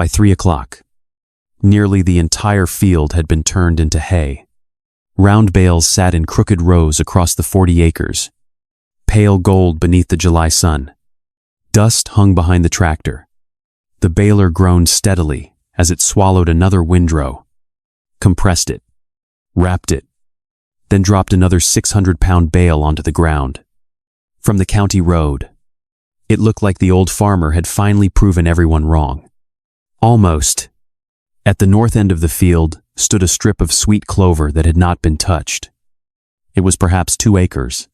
By 3 o'clock, nearly the entire field had been turned into hay. Round bales sat in crooked rows across the 40 acres, pale gold beneath the July sun. Dust hung behind the tractor. The baler groaned steadily as it swallowed another windrow, compressed it, wrapped it, then dropped another 600-pound bale onto the ground. From the county road, it looked like the old farmer had finally proven everyone wrong. Almost. At the north end of the field stood a strip of sweet clover that had not been touched. It was perhaps 2 acres,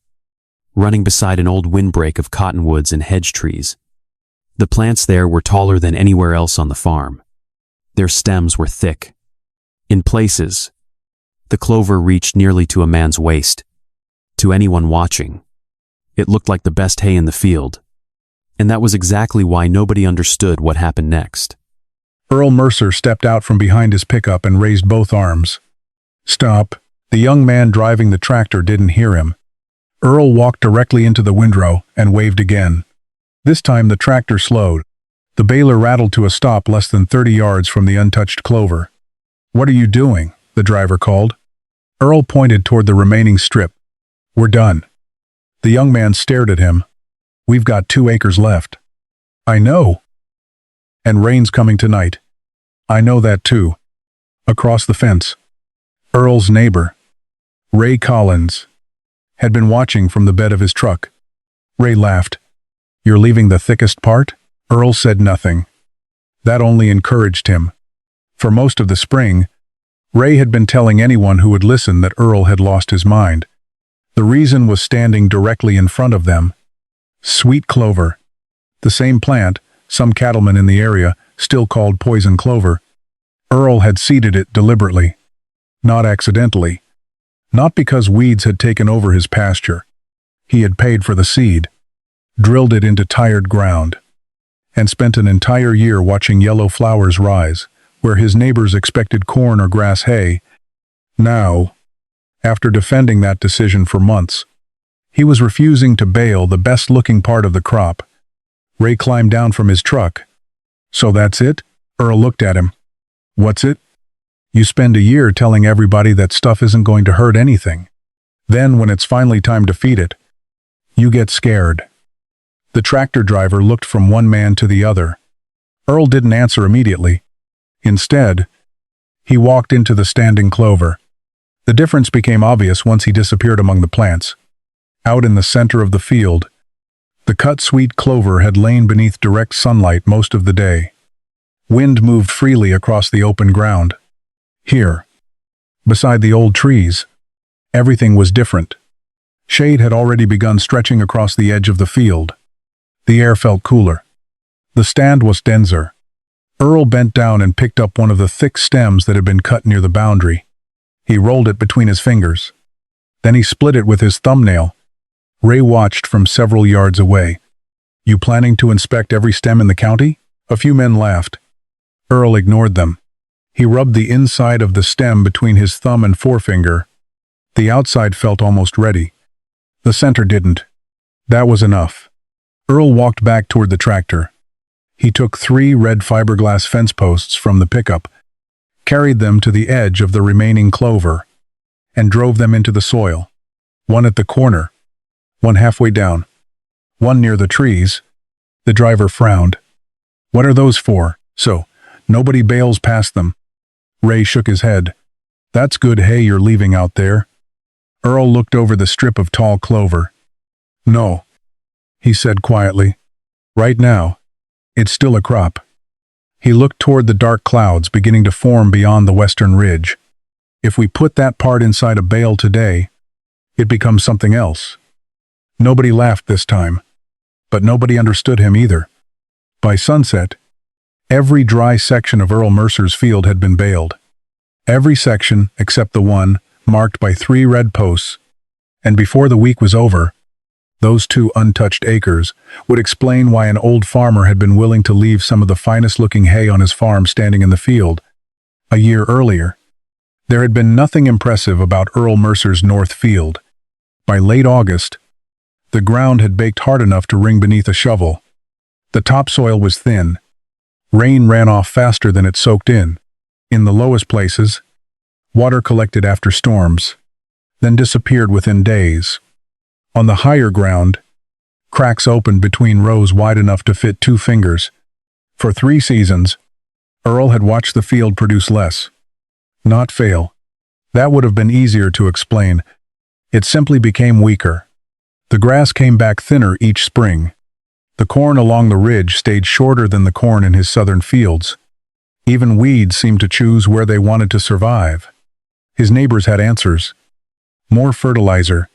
running beside an old windbreak of cottonwoods and hedge trees. The plants there were taller than anywhere else on the farm. Their stems were thick. In places, the clover reached nearly to a man's waist. To anyone watching, it looked like the best hay in the field, and that was exactly why nobody understood what happened next. Earl Mercer stepped out from behind his pickup and raised both arms. "Stop." The young man driving the tractor didn't hear him. Earl walked directly into the windrow and waved again. This time the tractor slowed. The baler rattled to a stop less than 30 yards from the untouched clover. "What are you doing?" the driver called. Earl pointed toward the remaining strip. "We're done." The young man stared at him. "We've got 2 acres left." "I know." "And rain's coming tonight." "I know that too." Across the fence, Earl's neighbor, Ray Collins, had been watching from the bed of his truck. Ray laughed. "You're leaving the thickest part?" Earl said nothing. That only encouraged him. For most of the spring, Ray had been telling anyone who would listen that Earl had lost his mind. The reason was standing directly in front of them. Sweet clover. The same plant some cattlemen in the area still called poison clover. Earl had seeded it deliberately. Not accidentally. Not because weeds had taken over his pasture. He had paid for the seed, drilled it into tired ground, and spent an entire year watching yellow flowers rise, where his neighbors expected corn or grass hay. Now, after defending that decision for months, he was refusing to bale the best-looking part of the crop. Ray climbed down from his truck. "So that's it?" Earl looked at him. "What's it?" "You spend a year telling everybody that stuff isn't going to hurt anything. Then, when it's finally time to feed it, you get scared." The tractor driver looked from one man to the other. Earl didn't answer immediately. Instead, he walked into the standing clover. The difference became obvious once he disappeared among the plants. Out in the center of the field, the cut sweet clover had lain beneath direct sunlight most of the day. Wind moved freely across the open ground. Here, beside the old trees, everything was different. Shade had already begun stretching across the edge of the field. The air felt cooler. The stand was denser. Earl bent down and picked up one of the thick stems that had been cut near the boundary. He rolled it between his fingers. Then he split it with his thumbnail. Ray watched from several yards away. "You planning to inspect every stem in the county?" A few men laughed. Earl ignored them. He rubbed the inside of the stem between his thumb and forefinger. The outside felt almost ready. The center didn't. That was enough. Earl walked back toward the tractor. He took 3 red fiberglass fence posts from the pickup, carried them to the edge of the remaining clover, and drove them into the soil. One at the corner, one halfway down, one near the trees. The driver frowned. "What are those for?" "So nobody bales past them." Ray shook his head. "That's good hay you're leaving out there." Earl looked over the strip of tall clover. "No," he said quietly. "Right now, it's still a crop." He looked toward the dark clouds beginning to form beyond the western ridge. "If we put that part inside a bale today, it becomes something else." Nobody laughed this time, but nobody understood him either. By sunset, every dry section of Earl Mercer's field had been baled. Every section except the one marked by 3 red posts, and before the week was over, those 2 untouched acres would explain why an old farmer had been willing to leave some of the finest-looking hay on his farm standing in the field. A year earlier, there had been nothing impressive about Earl Mercer's north field. By late August, the ground had baked hard enough to ring beneath a shovel. The topsoil was thin, Rain ran off faster than it soaked in. In the lowest places, water collected after storms, then disappeared within days. On the higher ground, cracks opened between rows wide enough to fit 2 fingers. For 3 seasons, Earl had watched the field produce less, not fail. That would have been easier to explain. It simply became weaker. The grass came back thinner each spring. The corn along the ridge stayed shorter than the corn in his southern fields. Even weeds seemed to choose where they wanted to survive. His neighbors had answers. More fertilizer,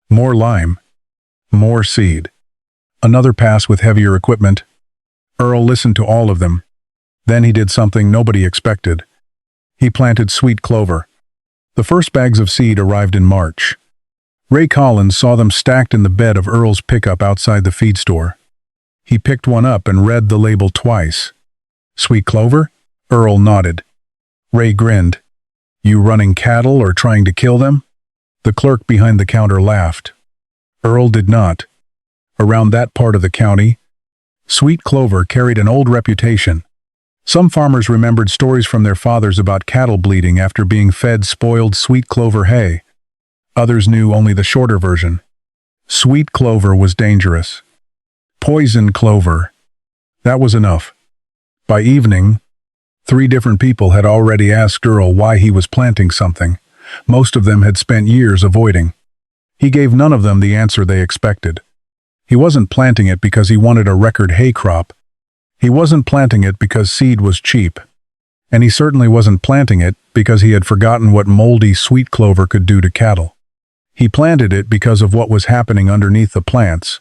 more lime, more seed. Another pass with heavier equipment. Earl listened to all of them. Then he did something nobody expected. He planted sweet clover. The first bags of seed arrived in March. Ray Collins saw them stacked in the bed of Earl's pickup outside the feed store. He picked one up and read the label twice. Sweet clover? Earl nodded. Ray grinned. You running cattle or trying to kill them? The clerk behind the counter laughed. Earl did not. Around that part of the county, sweet clover carried an old reputation. Some farmers remembered stories from their fathers about cattle bleeding after being fed spoiled sweet clover hay. Others knew only the shorter version. Sweet clover was dangerous. Poison clover. That was enough. By evening, 3 different people had already asked Earl why he was planting something. Most of them had spent years avoiding. He gave none of them the answer they expected. He wasn't planting it because he wanted a record hay crop. He wasn't planting it because seed was cheap. And he certainly wasn't planting it because he had forgotten what moldy sweet clover could do to cattle. He planted it because of what was happening underneath the plants.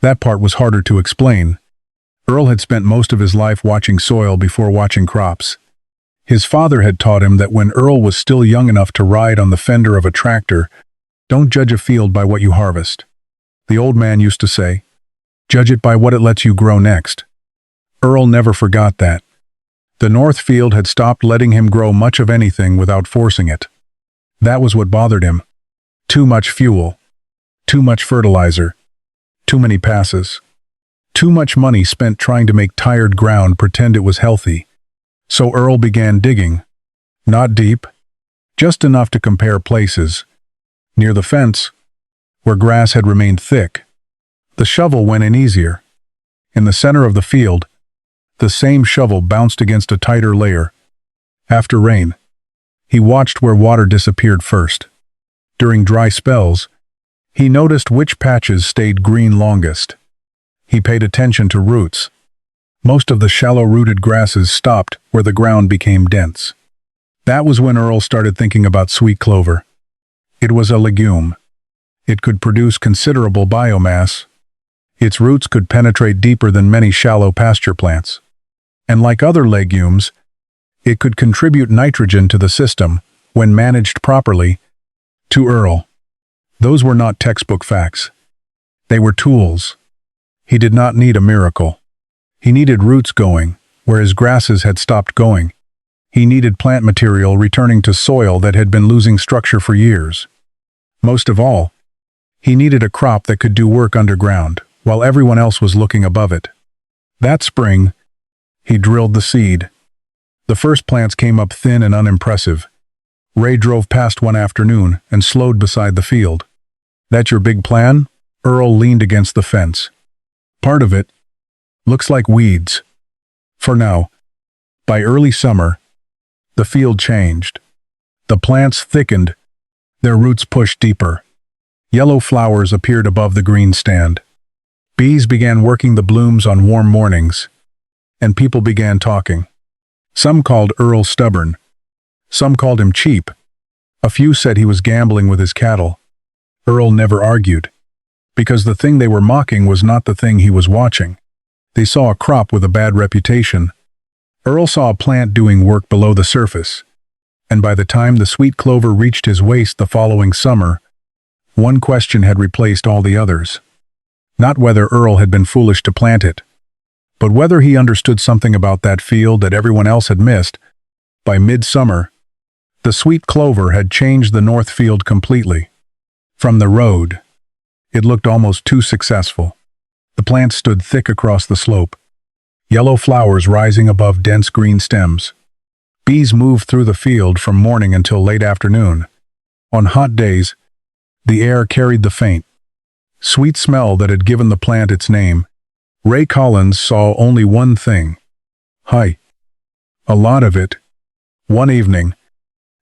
That part was harder to explain. Earl had spent most of his life watching soil before watching crops. His father had taught him that when Earl was still young enough to ride on the fender of a tractor, don't judge a field by what you harvest. The old man used to say, judge it by what it lets you grow next. Earl never forgot that. The north field had stopped letting him grow much of anything without forcing it. That was what bothered him. Too much fuel. Too much fertilizer. Too many passes. Too much money spent trying to make tired ground pretend it was healthy. So Earl began digging. Not deep. Just enough to compare places. Near the fence, where grass had remained thick, the shovel went in easier. In the center of the field, the same shovel bounced against a tighter layer. After rain, he watched where water disappeared first. During dry spells, he noticed which patches stayed green longest. He paid attention to roots. Most of the shallow-rooted grasses stopped where the ground became dense. That was when Earl started thinking about sweet clover. It was a legume. It could produce considerable biomass. Its roots could penetrate deeper than many shallow pasture plants. And like other legumes, it could contribute nitrogen to the system when managed properly. To Earl, those were not textbook facts. They were tools. He did not need a miracle. He needed roots going where his grasses had stopped going. He needed plant material returning to soil that had been losing structure for years. Most of all, he needed a crop that could do work underground while everyone else was looking above it. That spring, he drilled the seed. The first plants came up thin and unimpressive. Ray drove past one afternoon and slowed beside the field. That your big plan? Earl leaned against the fence. Part of it. Looks like weeds. For now. By early summer, the field changed. The plants thickened. Their roots pushed deeper. Yellow flowers appeared above the green stand. Bees began working the blooms on warm mornings. And people began talking. Some called Earl stubborn. Some called him cheap. A few said he was gambling with his cattle. Earl never argued, because the thing they were mocking was not the thing he was watching. They saw a crop with a bad reputation. Earl saw a plant doing work below the surface, and by the time the sweet clover reached his waist the following summer, one question had replaced all the others. Not whether Earl had been foolish to plant it, but whether he understood something about that field that everyone else had missed. By midsummer, the sweet clover had changed the north field completely. From the road, it looked almost too successful. The plants stood thick across the slope. yellow flowers rising above dense green stems. Bees moved through the field from morning until late afternoon. On hot days, the air carried the faint, sweet smell that had given the plant its name. Ray Collins saw only one thing. Hi. A lot of it. One evening,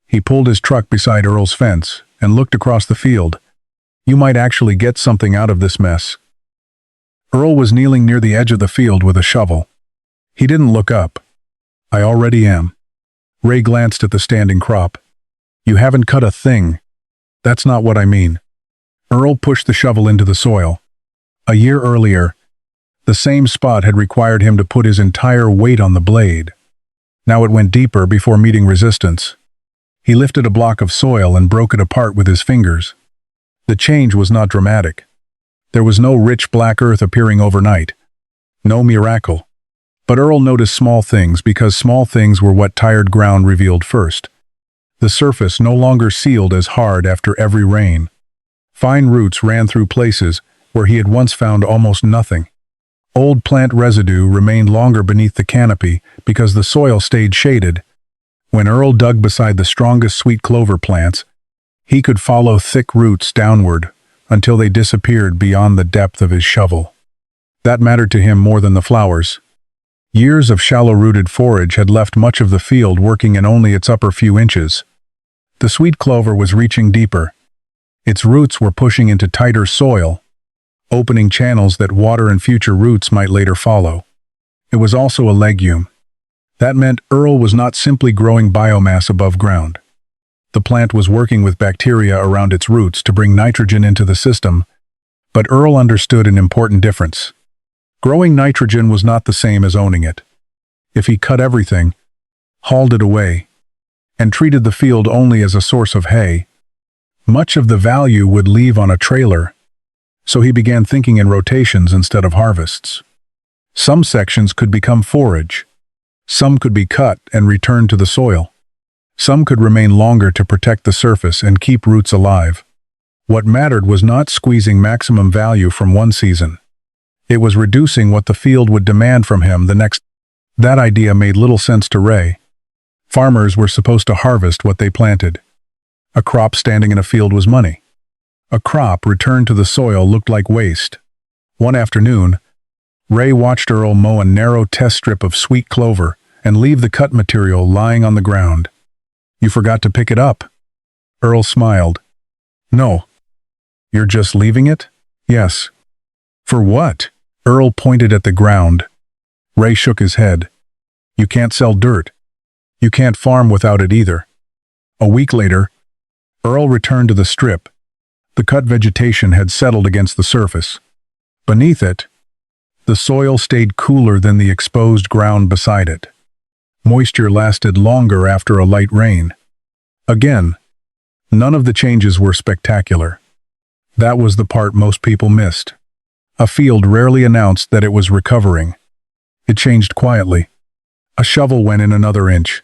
he pulled his truck beside Earl's fence and looked across the field. You might actually get something out of this mess. Earl was kneeling near the edge of the field with a shovel. He didn't look up. I already am. Ray glanced at the standing crop. You haven't cut a thing. That's not what I mean. Earl pushed the shovel into the soil. A year earlier, the same spot had required him to put his entire weight on the blade. Now it went deeper before meeting resistance. He lifted a block of soil and broke it apart with his fingers. The change was not dramatic. There was no rich black earth appearing overnight. No miracle. But Earl noticed small things because small things were what tired ground revealed first. The surface no longer sealed as hard after every rain. Fine roots ran through places where he had once found almost nothing. Old plant residue remained longer beneath the canopy because the soil stayed shaded. When Earl dug beside the strongest sweet clover plants, he could follow thick roots downward until they disappeared beyond the depth of his shovel. That mattered to him more than the flowers. Years of shallow-rooted forage had left much of the field working in only its upper few inches. The sweet clover was reaching deeper. Its roots were pushing into tighter soil, opening channels that water and future roots might later follow. It was also a legume. That meant Earl was not simply growing biomass above ground. The plant was working with bacteria around its roots to bring nitrogen into the system, but Earl understood an important difference. Growing nitrogen was not the same as owning it. If he cut everything, hauled it away, and treated the field only as a source of hay, much of the value would leave on a trailer. So he began thinking in rotations instead of harvests. Some sections could become forage. Some could be cut and returned to the soil. Some could remain longer to protect the surface and keep roots alive. What mattered was not squeezing maximum value from one season. It was reducing what the field would demand from him the next. That idea made little sense to Ray. Farmers were supposed to harvest what they planted. A crop standing in a field was money. A crop returned to the soil looked like waste. One afternoon, Ray watched Earl mow a narrow test strip of sweet clover and leave the cut material lying on the ground. You forgot to pick it up. Earl smiled. No. You're just leaving it? Yes. For what? Earl pointed at the ground. Ray shook his head. You can't sell dirt. You can't farm without it either. A week later, Earl returned to the strip. The cut vegetation had settled against the surface. Beneath it, the soil stayed cooler than the exposed ground beside it. Moisture lasted longer after a light rain. Again, none of the changes were spectacular. That was the part most people missed. A field rarely announced that it was recovering. It changed quietly. A shovel went in another inch.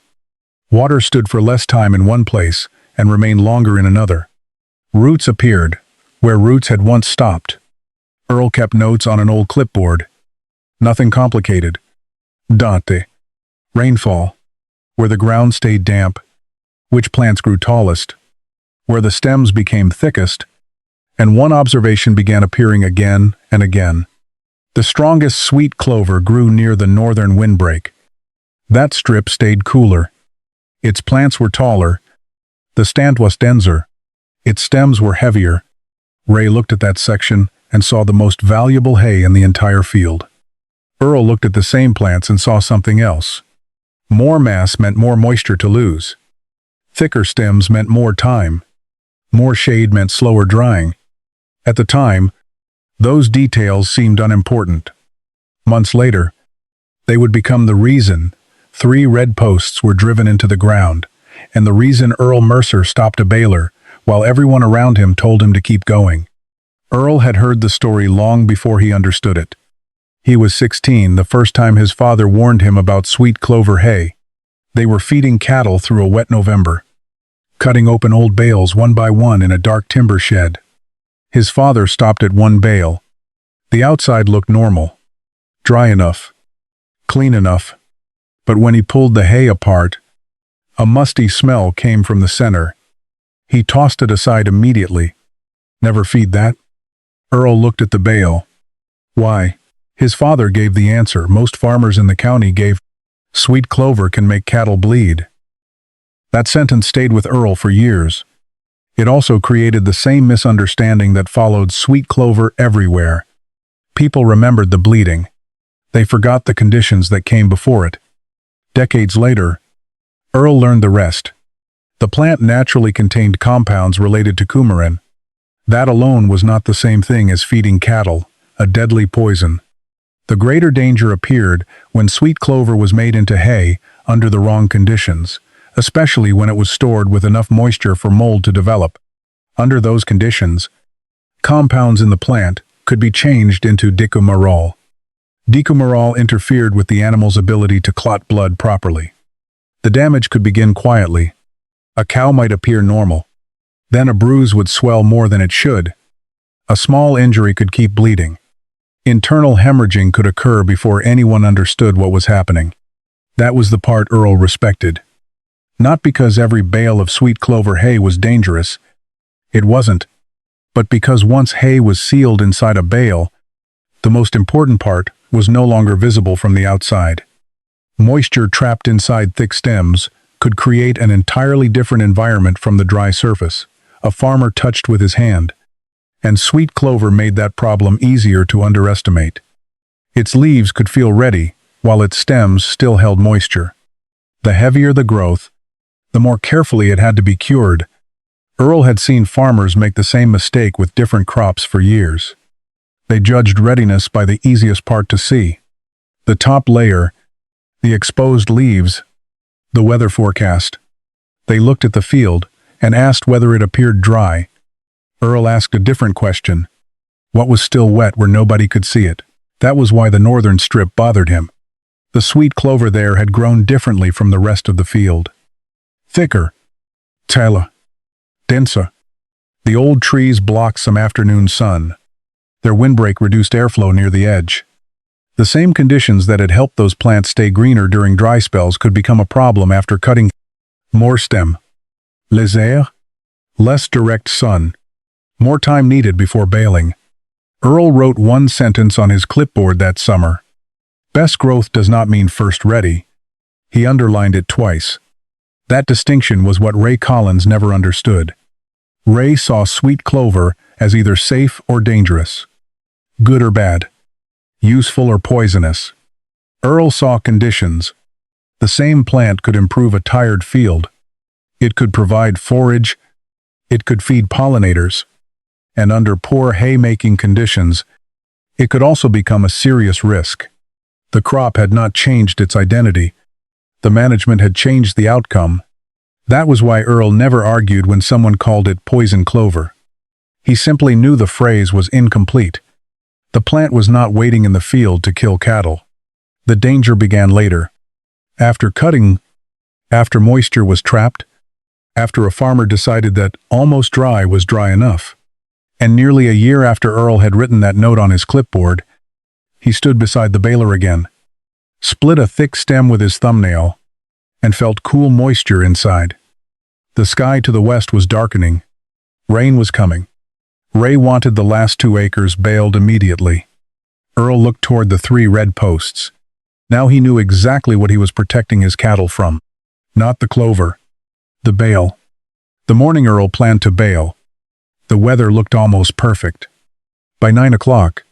Water stood for less time in one place and remained longer in another. Roots appeared, where roots had once stopped. Earl kept notes on an old clipboard. Nothing complicated. Date. Rainfall. Where the ground stayed damp. Which plants grew tallest. Where the stems became thickest. And one observation began appearing again and again. The strongest sweet clover grew near the northern windbreak. That strip stayed cooler. Its plants were taller. The stand was denser. Its stems were heavier. Ray looked at that section and saw the most valuable hay in the entire field. Earl looked at the same plants and saw something else. More mass meant more moisture to lose. Thicker stems meant more time. More shade meant slower drying. At the time, those details seemed unimportant. Months later, they would become the reason 3 red posts were driven into the ground, and the reason Earl Mercer stopped a baler, while everyone around him told him to keep going. Earl had heard the story long before he understood it. He was 16 the first time his father warned him about sweet clover hay. They were feeding cattle through a wet November, cutting open old bales one by one in a dark timber shed. His father stopped at one bale. The outside looked normal, dry enough. clean enough. But when he pulled the hay apart, a musty smell came from the center. He tossed it aside immediately. Never feed that? Earl looked at the bale. Why? His father gave the answer. Most farmers in the county gave. Sweet clover can make cattle bleed. That sentence stayed with Earl for years. It also created the same misunderstanding that followed sweet clover everywhere. People remembered the bleeding. They forgot the conditions that came before it. Decades later, Earl learned the rest. The plant naturally contained compounds related to coumarin. That alone was not the same thing as feeding cattle, a deadly poison. The greater danger appeared when sweet clover was made into hay under the wrong conditions, especially when it was stored with enough moisture for mold to develop. Under those conditions, compounds in the plant could be changed into decumarol. Decumarol interfered with the animal's ability to clot blood properly. The damage could begin quietly. A cow might appear normal. Then a bruise would swell more than it should. A small injury could keep bleeding. Internal hemorrhaging could occur before anyone understood what was happening. That was the part Earl respected. Not because every bale of sweet clover hay was dangerous. It wasn't. But because once hay was sealed inside a bale, the most important part was no longer visible from the outside. Moisture trapped inside thick stems could create an entirely different environment from the dry surface a farmer touched with his hand. And sweet clover made that problem easier to underestimate. Its leaves could feel ready, while its stems still held moisture. The heavier the growth, the more carefully it had to be cured. Earl had seen farmers make the same mistake with different crops for years. They judged readiness by the easiest part to see. The top layer, the exposed leaves, the weather forecast. They looked at the field and asked whether it appeared dry. Earl asked a different question. What was still wet where nobody could see it? That was why the northern strip bothered him. The sweet clover there had grown differently from the rest of the field. Thicker, taller, denser. The old trees blocked some afternoon sun. Their windbreak reduced airflow near the edge. The same conditions that had helped those plants stay greener during dry spells could become a problem after cutting. More stem. Les airs. Less direct sun. More time needed before baling. Earl wrote one sentence on his clipboard that summer. Best growth does not mean first ready. He underlined it twice. That distinction was what Ray Collins never understood. Ray saw sweet clover as either safe or dangerous. Good or bad. Useful or poisonous. Earl saw conditions. The same plant could improve a tired field. It could provide forage. It could feed pollinators. And under poor hay-making conditions, it could also become a serious risk. The crop had not changed its identity. The management had changed the outcome. That was why Earl never argued when someone called it poison clover. He simply knew the phrase was incomplete. The plant was not waiting in the field to kill cattle. The danger began later. After cutting, after moisture was trapped, after a farmer decided that almost dry was dry enough. And nearly a year after Earl had written that note on his clipboard, he stood beside the baler again, split a thick stem with his thumbnail, and felt cool moisture inside. The sky to the west was darkening. Rain was coming. Ray wanted the last 2 acres baled immediately. Earl looked toward the 3 red posts. Now he knew exactly what he was protecting his cattle from. Not the clover. The bale. The morning Earl planned to bale. The weather looked almost perfect. By 9 o'clock,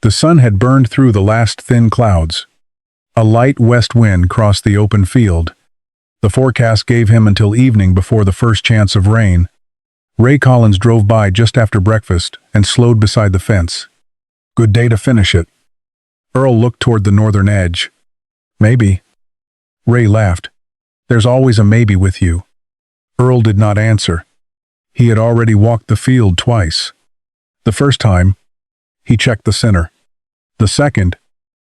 the sun had burned through the last thin clouds. A light west wind crossed the open field. The forecast gave him until evening before the first chance of rain. Ray Collins drove by just after breakfast and slowed beside the fence. Good day to finish it. Earl looked toward the northern edge. Maybe. Ray laughed. There's always a maybe with you. Earl did not answer. He had already walked the field twice. The first time, he checked the center. The second,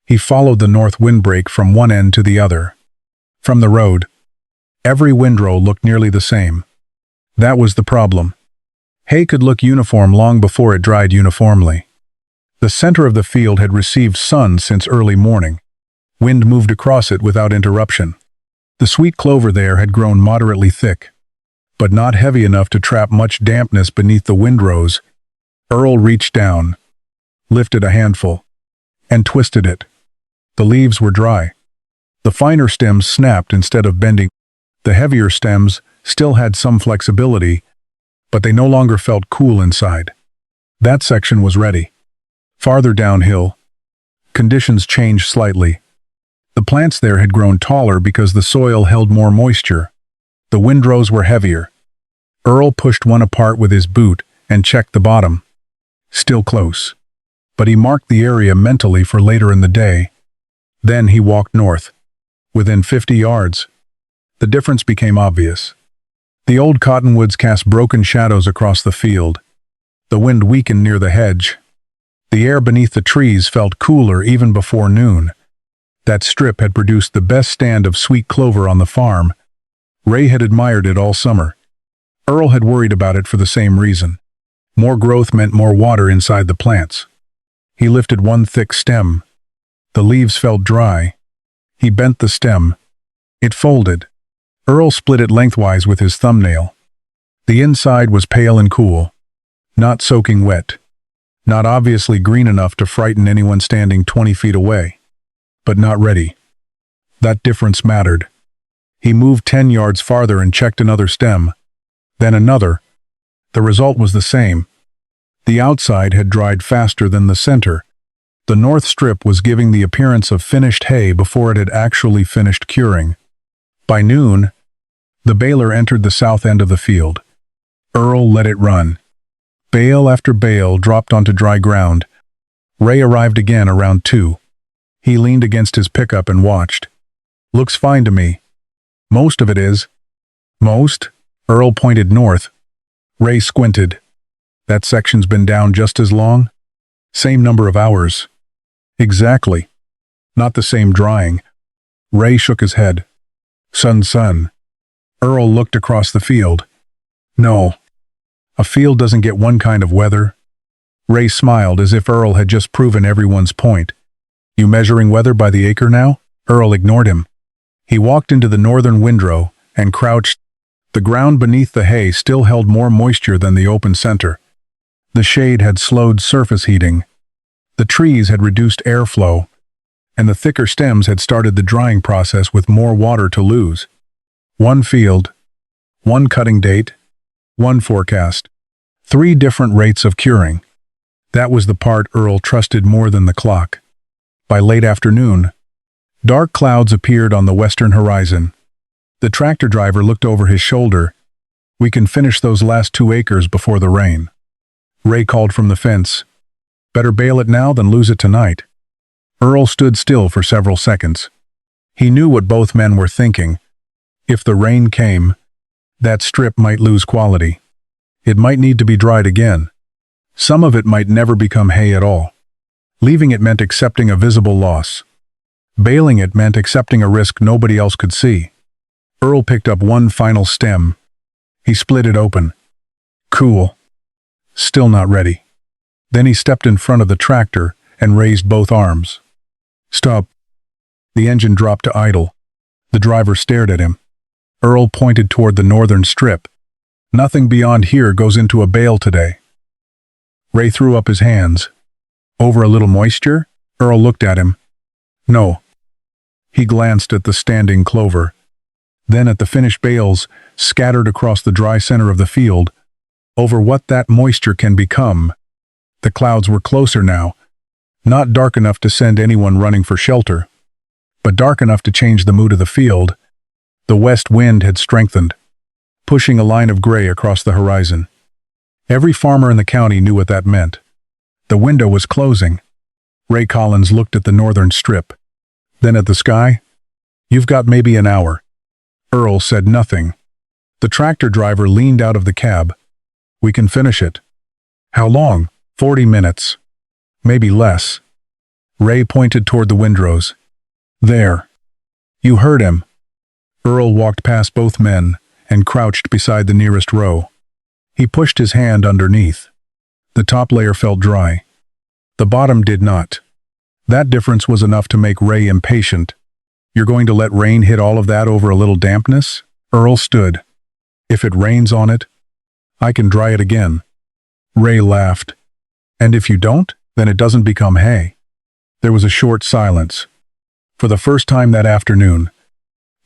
he followed the north windbreak from one end to the other. From the road, every windrow looked nearly the same. That was the problem. Hay could look uniform long before it dried uniformly. The center of the field had received sun since early morning. Wind moved across it without interruption. The sweet clover there had grown moderately thick, but not heavy enough to trap much dampness beneath the windrows. Earl reached down, lifted a handful, and twisted it. The leaves were dry. The finer stems snapped instead of bending. The heavier stems still had some flexibility, but they no longer felt cool inside. That section was ready. Farther downhill, conditions changed slightly. The plants there had grown taller because the soil held more moisture. The windrows were heavier. Earl pushed one apart with his boot and checked the bottom. Still close. But he marked the area mentally for later in the day. Then he walked north. Within 50 yards, the difference became obvious. The old cottonwoods cast broken shadows across the field. The wind weakened near the hedge. The air beneath the trees felt cooler even before noon. That strip had produced the best stand of sweet clover on the farm. Ray had admired it all summer. Earl had worried about it for the same reason. More growth meant more water inside the plants. He lifted one thick stem. The leaves felt dry. He bent the stem. It folded. Earl split it lengthwise with his thumbnail. The inside was pale and cool, not soaking wet, not obviously green enough to frighten anyone standing 20 feet away, but not ready. That difference mattered. He moved 10 yards farther and checked another stem, then another. The result was the same. The outside had dried faster than the center. The north strip was giving the appearance of finished hay before it had actually finished curing. By noon, the baler entered the south end of the field. Earl let it run. Bale after bale dropped onto dry ground. Ray arrived again around 2. He leaned against his pickup and watched. "Looks fine to me." "Most of it is." "Most?" Earl pointed north. Ray squinted. "That section's been down just as long?" "Same number of hours." "Exactly. Not the same drying." Ray shook his head. Sun. Earl looked across the field. "No. A field doesn't get one kind of weather." Ray smiled as if Earl had just proven everyone's point. "You measuring weather by the acre now?" Earl ignored him. He walked into the northern windrow and crouched. The ground beneath the hay still held more moisture than the open center. The shade had slowed surface heating. The trees had reduced airflow, and the thicker stems had started the drying process with more water to lose. One field, one cutting date, one forecast, 3 different rates of curing. That was the part Earl trusted more than the clock. By late afternoon, dark clouds appeared on the western horizon. The tractor driver looked over his shoulder. "We can finish those last 2 acres before the rain." Ray called from the fence. "Better bale it now than lose it tonight." Earl stood still for several seconds. He knew what both men were thinking. If the rain came, that strip might lose quality. It might need to be dried again. Some of it might never become hay at all. Leaving it meant accepting a visible loss. Baling it meant accepting a risk nobody else could see. Earl picked up one final stem. He split it open. Cool. Still not ready. Then he stepped in front of the tractor and raised both arms. "Stop." The engine dropped to idle. The driver stared at him. Earl pointed toward the northern strip. "Nothing beyond here goes into a bale today." Ray threw up his hands. "Over a little moisture?" Earl looked at him. "No." He glanced at the standing clover, then at the finished bales scattered across the dry center of the field. Over what that moisture can become. The clouds were closer now, not dark enough to send anyone running for shelter, but dark enough to change the mood of the field. The west wind had strengthened, pushing a line of gray across the horizon. Every farmer in the county knew what that meant. The window was closing. Ray Collins looked at the northern strip, then at the sky. "You've got maybe an hour." Earl said nothing. The tractor driver leaned out of the cab. "We can finish it." "How long?" 40 minutes. Maybe less." Ray pointed toward the windrows. "There." "You heard him." Earl walked past both men and crouched beside the nearest row. He pushed his hand underneath. The top layer felt dry. The bottom did not. That difference was enough to make Ray impatient. You're going to let rain hit all of that over a little dampness? Earl stood. If it rains on it, I can dry it again. Ray laughed. And if you don't, then it doesn't become hay. There was a short silence. For the first time that afternoon,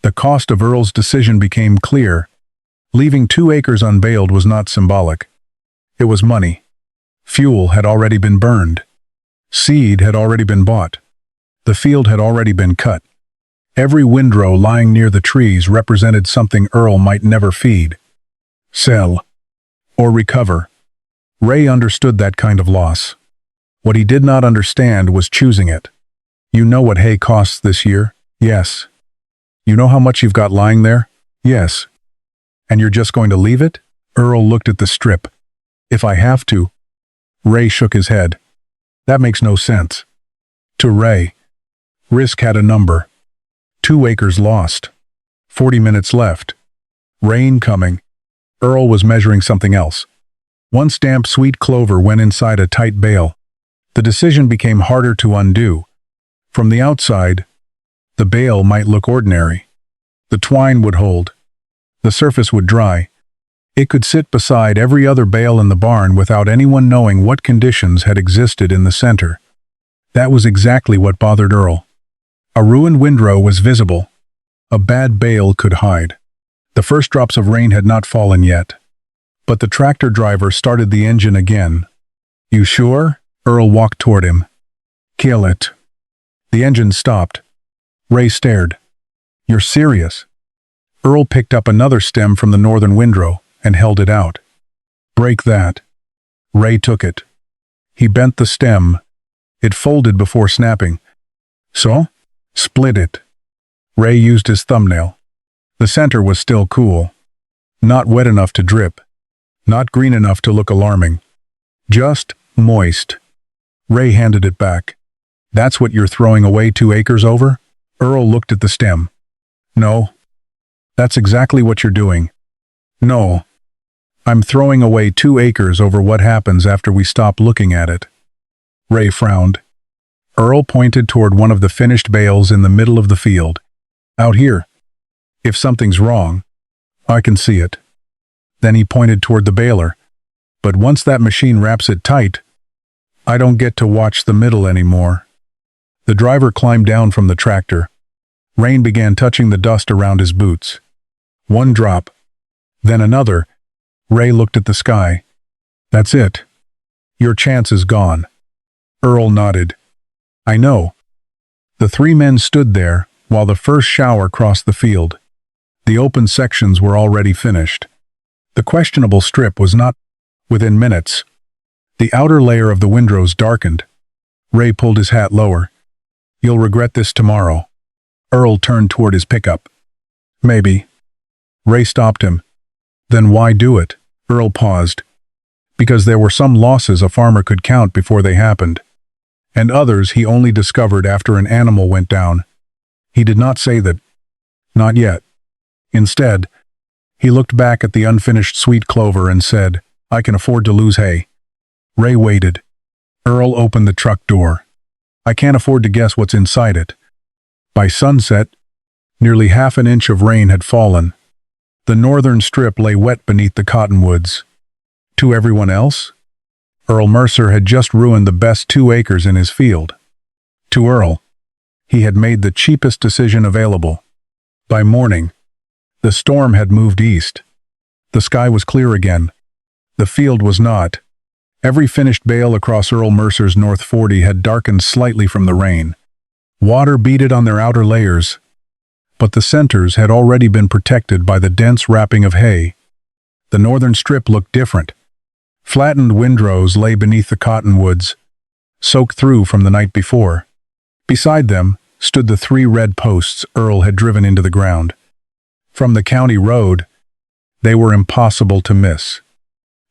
the cost of Earl's decision became clear. Leaving 2 acres unbaled was not symbolic. It was money. Fuel had already been burned. Seed had already been bought. The field had already been cut. Every windrow lying near the trees represented something Earl might never feed, sell, or recover. Ray understood that kind of loss. What he did not understand was choosing it. You know what hay costs this year? Yes. You know how much you've got lying there? Yes. And you're just going to leave it? Earl looked at the strip. If I have to. Ray shook his head. That makes no sense. To Ray, risk had a number. 2 acres lost. 40 minutes left. Rain coming. Earl was measuring something else. 1 stamp sweet clover went inside a tight bale. The decision became harder to undo. From the outside, the bale might look ordinary. The twine would hold. The surface would dry. It could sit beside every other bale in the barn without anyone knowing what conditions had existed in the center. That was exactly what bothered Earl. A ruined windrow was visible. A bad bale could hide. The first drops of rain had not fallen yet. But the tractor driver started the engine again. You sure? Earl walked toward him. Kill it. The engine stopped. Ray stared. You're serious? Earl picked up another stem from the northern windrow and held it out. Break that. Ray took it. He bent the stem. It folded before snapping. So? Split it. Ray used his thumbnail. The center was still cool. Not wet enough to drip. Not green enough to look alarming. Just moist. Ray handed it back. That's what you're throwing away 2 acres over? Earl looked at the stem. No. That's exactly what you're doing. No. I'm throwing away 2 acres over what happens after we stop looking at it. Ray frowned. Earl pointed toward one of the finished bales in the middle of the field. Out here. If something's wrong, I can see it. Then he pointed toward the baler. But once that machine wraps it tight, I don't get to watch the middle anymore. The driver climbed down from the tractor. Rain began touching the dust around his boots. 1 drop. Then another. Ray looked at the sky. That's it. Your chance is gone. Earl nodded. I know. The 3 men stood there while the first shower crossed the field. The open sections were already finished. The questionable strip was not within minutes. The outer layer of the windrows darkened. Ray pulled his hat lower. You'll regret this tomorrow. Earl turned toward his pickup. Maybe. Ray stopped him. Then why do it? Earl paused. Because there were some losses a farmer could count before they happened. And others he only discovered after an animal went down. He did not say that. Not yet. Instead, he looked back at the unfinished sweet clover and said, I can afford to lose hay. Ray waited. Earl opened the truck door. I can't afford to guess what's inside it. By sunset, nearly half an inch of rain had fallen. The northern strip lay wet beneath the cottonwoods. To everyone else, Earl Mercer had just ruined the best 2 acres in his field. To Earl, he had made the cheapest decision available. By morning, the storm had moved east. The sky was clear again. The field was not. Every finished bale across Earl Mercer's North 40 had darkened slightly from the rain. Water beaded on their outer layers, but the centers had already been protected by the dense wrapping of hay. The northern strip looked different. Flattened windrows lay beneath the cottonwoods, soaked through from the night before. Beside them stood the 3 red posts Earl had driven into the ground. From the county road, they were impossible to miss.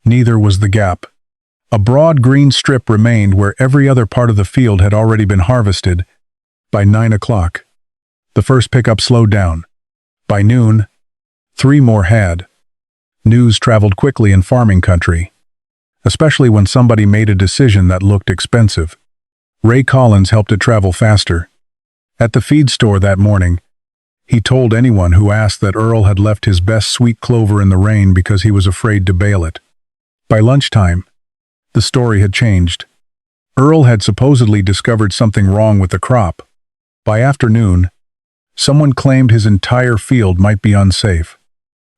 Neither was the gap. A broad green strip remained where every other part of the field had already been harvested. By 9 o'clock, the first pickup slowed down. By noon, 3 more had. News traveled quickly in farming country, especially when somebody made a decision that looked expensive. Ray Collins helped it travel faster. At the feed store that morning, he told anyone who asked that Earl had left his best sweet clover in the rain because he was afraid to bale it. By lunchtime, the story had changed. Earl had supposedly discovered something wrong with the crop. By afternoon, someone claimed his entire field might be unsafe.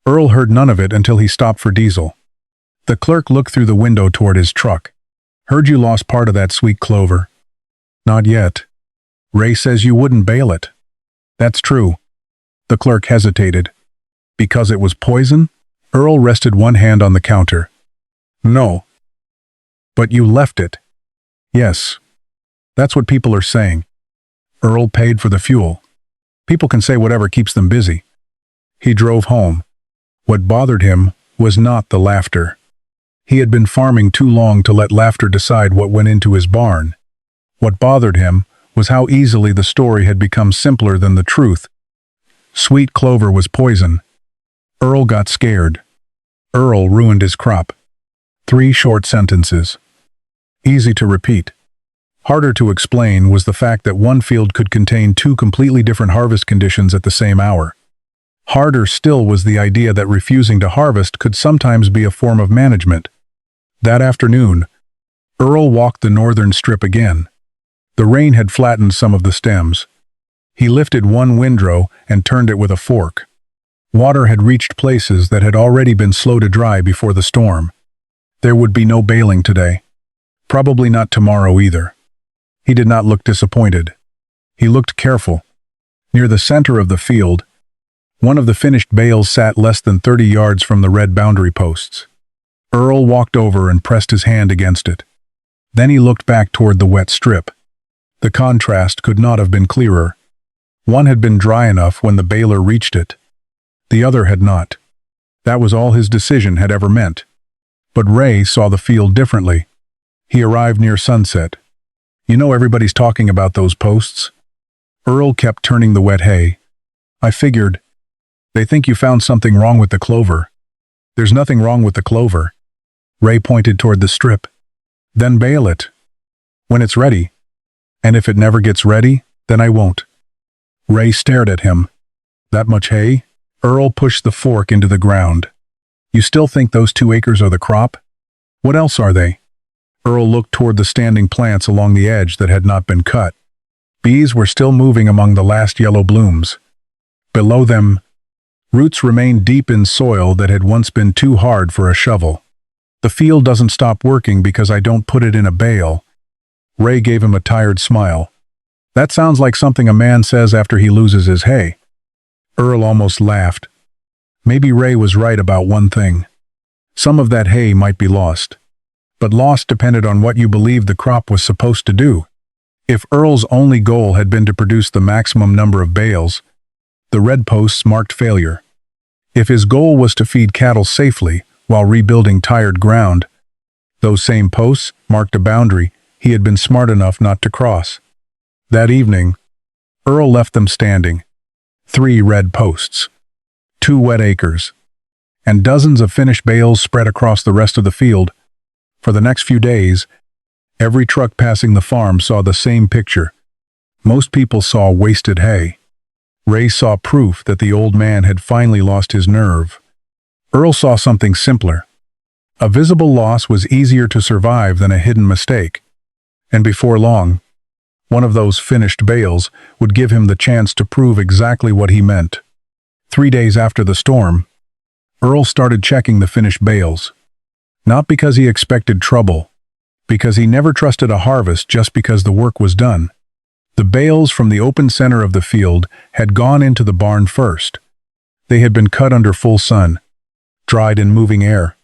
Earl heard none of it until he stopped for diesel. The clerk looked through the window toward his truck. "Heard you lost part of that sweet clover." "Not yet. Ray says you wouldn't bale it." "That's true." The clerk hesitated. "Because it was poison?" Earl rested one hand on the counter. "No." "But you left it." "Yes. That's what people are saying." Earl paid for the fuel. People can say whatever keeps them busy. He drove home. What bothered him was not the laughter. He had been farming too long to let laughter decide what went into his barn. What bothered him was how easily the story had become simpler than the truth. Sweet clover was poison. Earl got scared. Earl ruined his crop. 3 short sentences. Easy to repeat. Harder to explain was the fact that one field could contain 2 completely different harvest conditions at the same hour. Harder still was the idea that refusing to harvest could sometimes be a form of management. That afternoon, Earl walked the northern strip again. The rain had flattened some of the stems. He lifted one windrow and turned it with a fork. Water had reached places that had already been slow to dry before the storm. There would be no baling today. Probably not tomorrow either. He did not look disappointed. He looked careful. Near the center of the field, one of the finished bales sat less than 30 yards from the red boundary posts. Earl walked over and pressed his hand against it. Then he looked back toward the wet strip. The contrast could not have been clearer. One had been dry enough when the baler reached it. The other had not. That was all his decision had ever meant. But Ray saw the field differently. He arrived near sunset. "You know everybody's talking about those posts?" Earl kept turning the wet hay. "I figured. They think you found something wrong with the clover." "There's nothing wrong with the clover." Ray pointed toward the strip. "Then bale it. When it's ready. And if it never gets ready, then I won't." Ray stared at him. "That much hay?" Earl pushed the fork into the ground. "You still think those 2 acres are the crop? What else are they?" Earl looked toward the standing plants along the edge that had not been cut. Bees were still moving among the last yellow blooms. Below them, roots remained deep in soil that had once been too hard for a shovel. "The field doesn't stop working because I don't put it in a bale." Ray gave him a tired smile. "That sounds like something a man says after he loses his hay." Earl almost laughed. Maybe Ray was right about one thing. Some of that hay might be lost. But lost depended on what you believed the crop was supposed to do. If Earl's only goal had been to produce the maximum number of bales, the red posts marked failure. If his goal was to feed cattle safely while rebuilding tired ground, those same posts marked a boundary he had been smart enough not to cross. That evening, Earl left them standing. 3 red posts, 2 wet acres, and dozens of finished bales spread across the rest of the field. For the next few days, every truck passing the farm saw the same picture. Most people saw wasted hay. Ray saw proof that the old man had finally lost his nerve. Earl saw something simpler. A visible loss was easier to survive than a hidden mistake. And before long, one of those finished bales would give him the chance to prove exactly what he meant. 3 days after the storm, Earl started checking the finished bales. Not because he expected trouble, because he never trusted a harvest just because the work was done. The bales from the open center of the field had gone into the barn first. They had been cut under full sun, dried in moving air,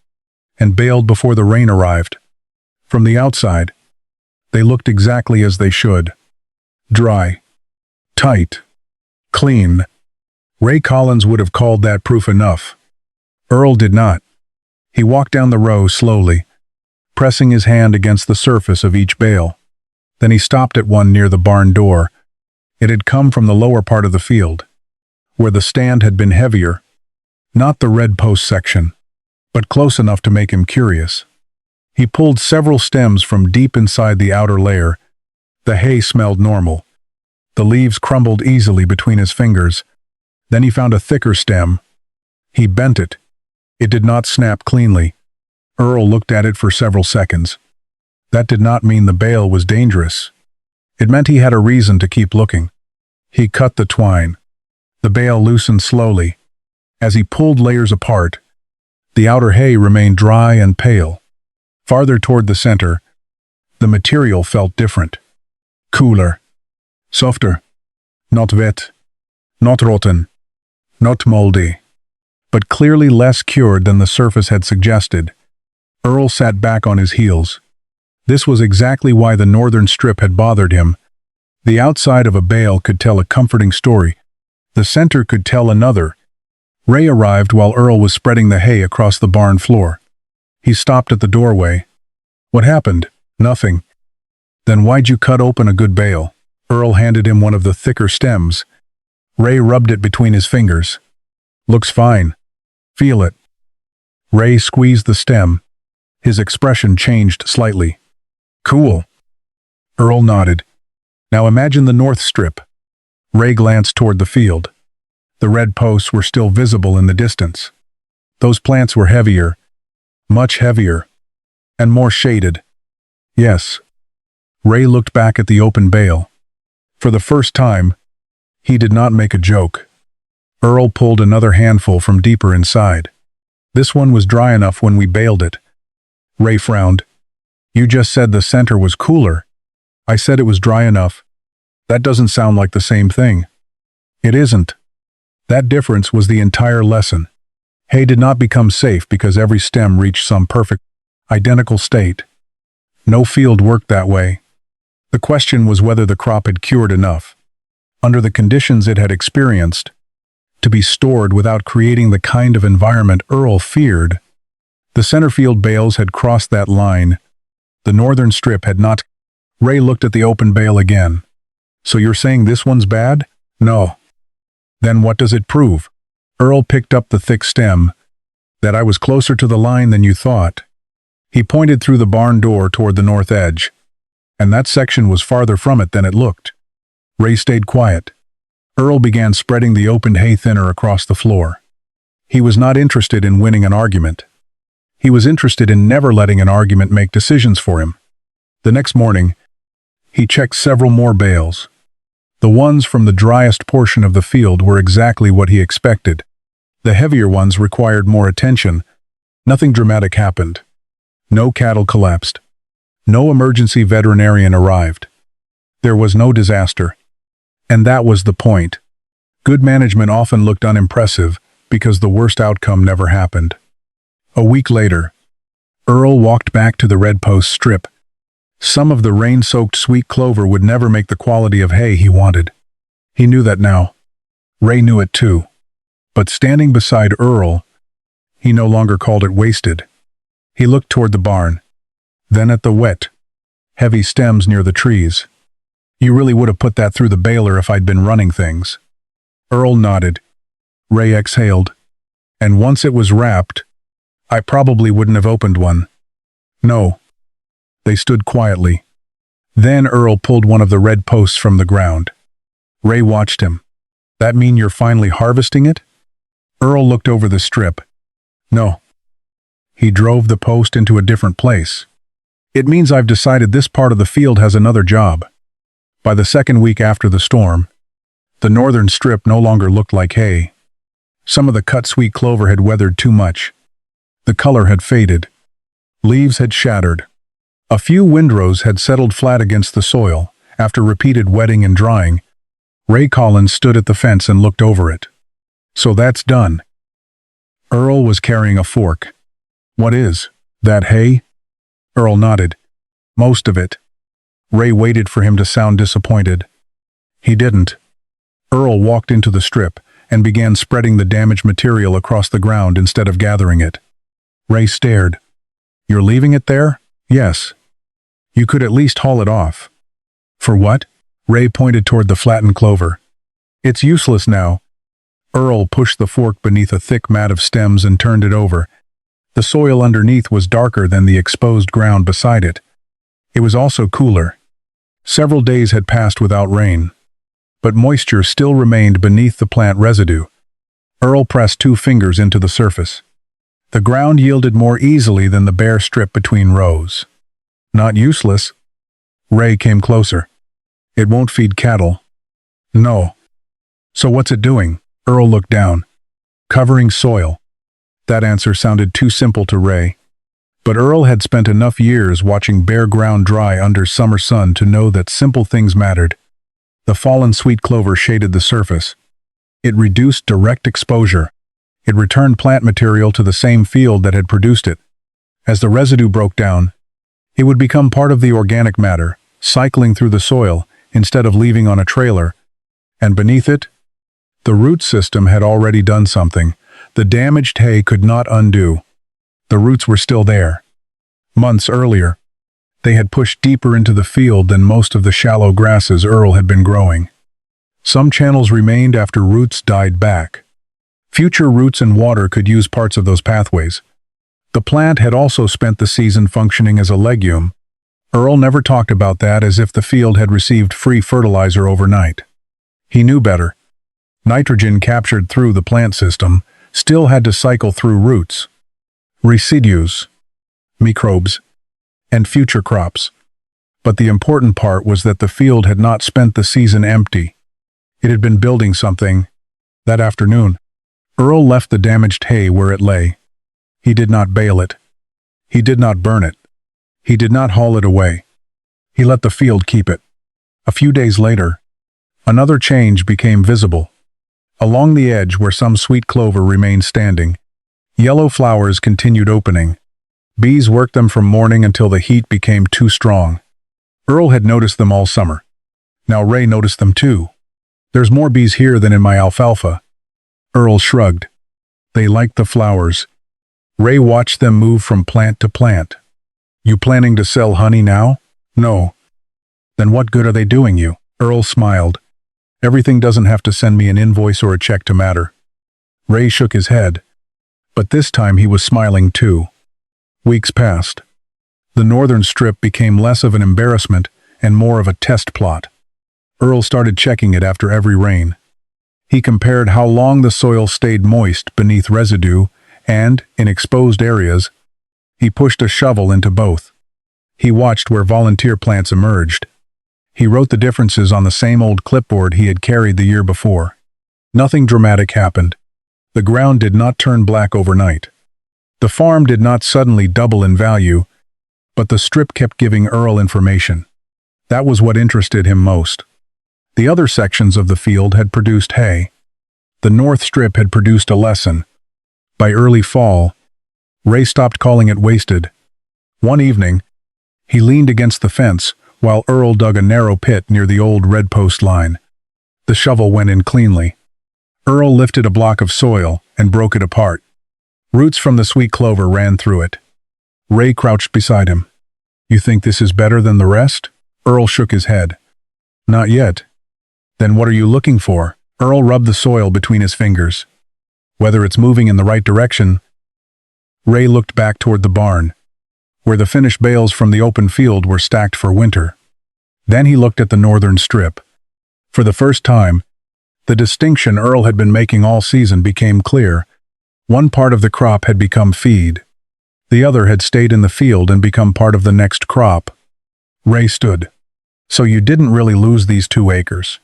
and baled before the rain arrived. From the outside, they looked exactly as they should. Dry, tight, clean. Ray Collins would have called that proof enough. Earl did not. He walked down the row slowly, pressing his hand against the surface of each bale. Then he stopped at one near the barn door. It had come from the lower part of the field, where the stand had been heavier, not the red post section, but close enough to make him curious. He pulled several stems from deep inside the outer layer, The hay smelled normal. The leaves crumbled easily between his fingers. Then he found a thicker stem. He bent it. It did not snap cleanly. Earl looked at it for several seconds. That did not mean the bale was dangerous. It meant he had a reason to keep looking. He cut the twine. The bale loosened slowly. As he pulled layers apart, the outer hay remained dry and pale. Farther toward the center, the material felt different. Cooler. Softer. Not wet. Not rotten. Not moldy. But clearly less cured than the surface had suggested. Earl sat back on his heels. This was exactly why the northern strip had bothered him. The outside of a bale could tell a comforting story. The center could tell another. Ray arrived while Earl was spreading the hay across the barn floor. He stopped at the doorway. What happened? Nothing. Then why'd you cut open a good bale? Earl handed him one of the thicker stems. Ray rubbed it between his fingers. Looks fine. Feel it. Ray squeezed the stem. His expression changed slightly. Cool. Earl nodded. Now imagine the north strip. Ray glanced toward the field. The red posts were still visible in the distance. Those plants were heavier, much heavier, and more shaded. Yes. Ray looked back at the open bale. For the first time, he did not make a joke. Earl pulled another handful from deeper inside. This one was dry enough when we baled it. Ray frowned. You just said the center was cooler. I said it was dry enough. That doesn't sound like the same thing. It isn't. That difference was the entire lesson. Hay did not become safe because every stem reached some perfect, identical state. No field worked that way. The question was whether the crop had cured enough, under the conditions it had experienced, to be stored without creating the kind of environment Earl feared. The center field bales had crossed that line. The northern strip had not. Ray looked at the open bale again. So you're saying this one's bad? No. Then what does it prove? Earl picked up the thick stem. That I was closer to the line than you thought. He pointed through the barn door toward the north edge. And that section was farther from it than it looked. Ray stayed quiet. Earl began spreading the opened hay thinner across the floor. He was not interested in winning an argument. He was interested in never letting an argument make decisions for him. The next morning, he checked several more bales. The ones from the driest portion of the field were exactly what he expected. The heavier ones required more attention. Nothing dramatic happened. No cattle collapsed. No emergency veterinarian arrived. There was no disaster. And that was the point. Good management often looked unimpressive because the worst outcome never happened. A week later, Earl walked back to the red post strip. Some of the rain-soaked sweet clover would never make the quality of hay he wanted. He knew that now. Ray knew it too. But standing beside Earl, he no longer called it wasted. He looked toward the barn, then at the wet, heavy stems near the trees. You really would have put that through the baler if I'd been running things. Earl nodded. Ray exhaled. And once it was wrapped, I probably wouldn't have opened one. No. They stood quietly. Then Earl pulled one of the red posts from the ground. Ray watched him. That mean you're finally harvesting it? Earl looked over the strip. No. He drove the post into a different place. It means I've decided this part of the field has another job. By the second week after the storm, the northern strip no longer looked like hay. Some of the cut sweet clover had weathered too much. The color had faded. Leaves had shattered. A few windrows had settled flat against the soil. After repeated wetting and drying, Ray Collins stood at the fence and looked over it. So that's done. Earl was carrying a fork. What is that, hay? Earl nodded. Most of it. Ray waited for him to sound disappointed. He didn't. Earl walked into the strip and began spreading the damaged material across the ground instead of gathering it. Ray stared. You're leaving it there? Yes. You could at least haul it off. For what? Ray pointed toward the flattened clover. It's useless now. Earl pushed the fork beneath a thick mat of stems and turned it over. The soil underneath was darker than the exposed ground beside it. It was also cooler. Several days had passed without rain, but moisture still remained beneath the plant residue. Earl pressed 2 fingers into the surface. The ground yielded more easily than the bare strip between rows. Not useless. Ray came closer. It won't feed cattle. No. So what's it doing? Earl looked down. Covering soil. That answer sounded too simple to Ray. But Earl had spent enough years watching bare ground dry under summer sun to know that simple things mattered. The fallen sweet clover shaded the surface. It reduced direct exposure. It returned plant material to the same field that had produced it. As the residue broke down, it would become part of the organic matter, cycling through the soil instead of leaving on a trailer. And beneath it, the root system had already done something the damaged hay could not undo. The roots were still there. Months earlier, they had pushed deeper into the field than most of the shallow grasses Earl had been growing. Some channels remained after roots died back. Future roots and water could use parts of those pathways. The plant had also spent the season functioning as a legume. Earl never talked about that as if the field had received free fertilizer overnight. He knew better. Nitrogen captured through the plant system still had to cycle through roots, residues, microbes, and future crops. But the important part was that the field had not spent the season empty. It had been building something. That afternoon, Earl left the damaged hay where it lay. He did not bale it. He did not burn it. He did not haul it away. He let the field keep it. A few days later, another change became visible. Along the edge where some sweet clover remained standing, yellow flowers continued opening. Bees worked them from morning until the heat became too strong. Earl had noticed them all summer. Now Ray noticed them too. There's more bees here than in my alfalfa. Earl shrugged. They liked the flowers. Ray watched them move from plant to plant. You planning to sell honey now? No. Then what good are they doing you? Earl smiled. Everything doesn't have to send me an invoice or a check to matter. Ray shook his head. But this time he was smiling too. Weeks passed. The northern strip became less of an embarrassment and more of a test plot. Earl started checking it after every rain. He compared how long the soil stayed moist beneath residue and, in exposed areas, he pushed a shovel into both. He watched where volunteer plants emerged. He wrote the differences on the same old clipboard he had carried the year before. Nothing dramatic happened. The ground did not turn black overnight. The farm did not suddenly double in value, but the strip kept giving Earl information. That was what interested him most. The other sections of the field had produced hay. The north strip had produced a lesson. By early fall, Ray stopped calling it wasted. One evening, he leaned against the fence while Earl dug a narrow pit near the old red post line. The shovel went in cleanly. Earl lifted a block of soil and broke it apart. Roots from the sweet clover ran through it. Ray crouched beside him. You think this is better than the rest? Earl shook his head. Not yet. Then what are you looking for? Earl rubbed the soil between his fingers. Whether it's moving in the right direction. Ray looked back toward the barn, where the finished bales from the open field were stacked for winter. Then he looked at the northern strip. For the first time, the distinction Earl had been making all season became clear. One part of the crop had become feed. The other had stayed in the field and become part of the next crop. Ray stood. So you didn't really lose these 2 acres.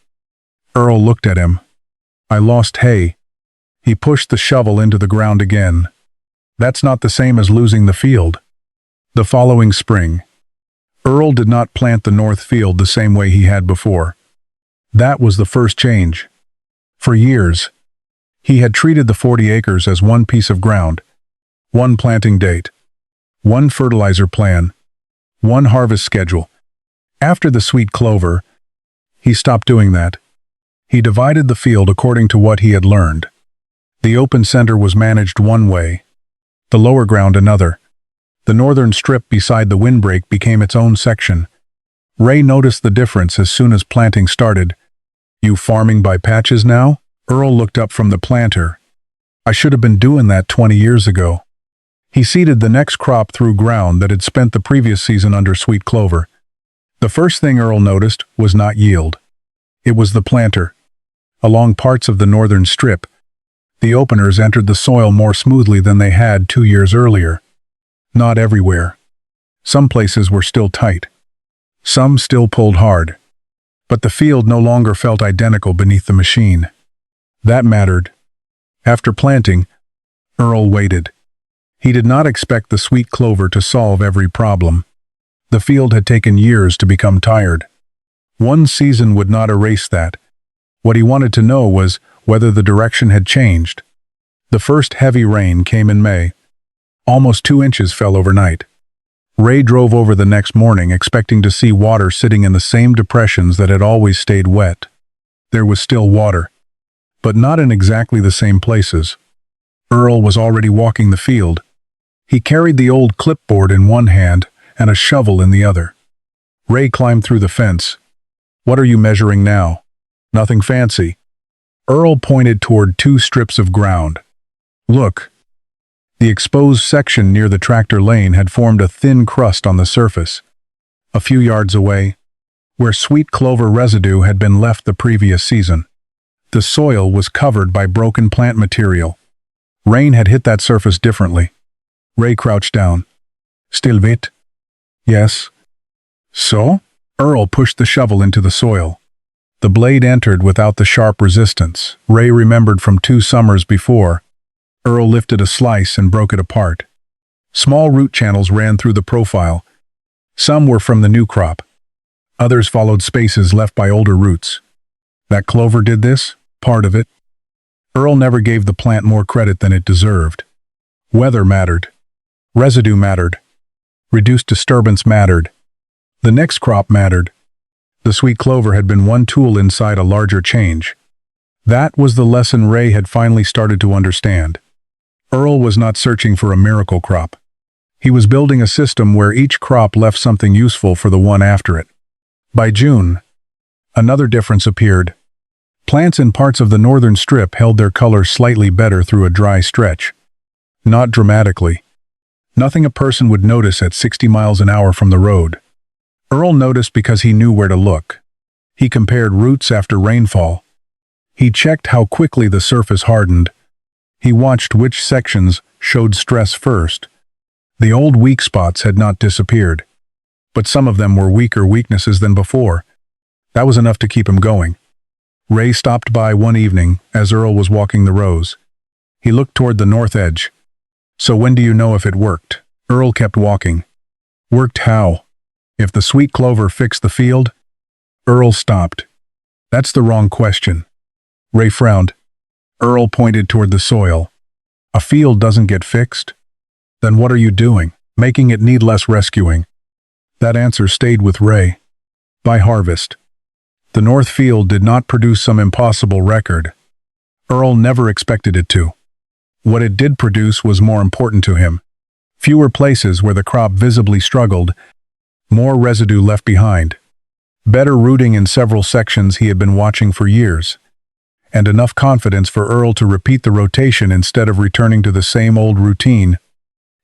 Earl looked at him. I lost hay. He pushed the shovel into the ground again. That's not the same as losing the field. The following spring, Earl did not plant the north field the same way he had before. That was the first change. For years, he had treated the 40 acres as one piece of ground, one planting date, one fertilizer plan, one harvest schedule. After the sweet clover, he stopped doing that. He divided the field according to what he had learned. The open center was managed one way, the lower ground another. The northern strip beside the windbreak became its own section. Ray noticed the difference as soon as planting started. You farming by patches now? Earl looked up from the planter. I should have been doing that 20 years ago. He seeded the next crop through ground that had spent the previous season under sweet clover. The The first thing Earl noticed was not yield. It was the planter. Along parts of the northern strip, the openers entered the soil more smoothly than they had 2 years earlier. Not everywhere. Some places were still tight. Some still pulled hard. But the field no longer felt identical beneath the machine. That mattered. After planting, Earl waited. He did not expect the sweet clover to solve every problem. The field had taken years to become tired. One season would not erase that. What he wanted to know was whether the direction had changed. The first heavy rain came in May. Almost 2 inches fell overnight. Ray drove over the next morning expecting to see water sitting in the same depressions that had always stayed wet. There was still water, but not in exactly the same places. Earl was already walking the field. He carried the old clipboard in one hand and a shovel in the other. Ray climbed through the fence. "What are you measuring now?" "Nothing fancy." Earl pointed toward 2 strips of ground. "Look." The exposed section near the tractor lane had formed a thin crust on the surface. A few yards away, where sweet clover residue had been left the previous season, the soil was covered by broken plant material. Rain had hit that surface differently. Ray crouched down. "Still wet?" "Yes." "So?" Earl pushed the shovel into the soil. The blade entered without the sharp resistance Ray remembered from 2 summers before. Earl lifted a slice and broke it apart. Small root channels ran through the profile. Some were from the new crop. Others followed spaces left by older roots. That clover did this? Part of it. Earl never gave the plant more credit than it deserved. Weather mattered. Residue mattered. Reduced disturbance mattered. The next crop mattered. The sweet clover had been one tool inside a larger change. That was the lesson Ray had finally started to understand. Earl was not searching for a miracle crop. He was building a system where each crop left something useful for the one after it. By June, another difference appeared. Plants in parts of the northern strip held their color slightly better through a dry stretch. Not dramatically. Nothing a person would notice at 60 miles an hour from the road. Earl noticed because he knew where to look. He compared roots after rainfall. He checked how quickly the surface hardened. He watched which sections showed stress first. The old weak spots had not disappeared, but some of them were weaker weaknesses than before. That was enough to keep him going. Ray stopped by one evening as Earl was walking the rows. He looked toward the north edge. "So when do you know if it worked?" Earl kept walking. "Worked how? If the sweet clover fixed the field?" Earl stopped. "That's the wrong question." Ray frowned. Earl pointed toward the soil. "A field doesn't get fixed?" "Then what are you doing? Making it need less rescuing." That answer stayed with Ray. By harvest, the north field did not produce some impossible record. Earl never expected it to. What it did produce was more important to him. Fewer places where the crop visibly struggled, more residue left behind, better rooting in several sections he had been watching for years, and enough confidence for Earl to repeat the rotation instead of returning to the same old routine.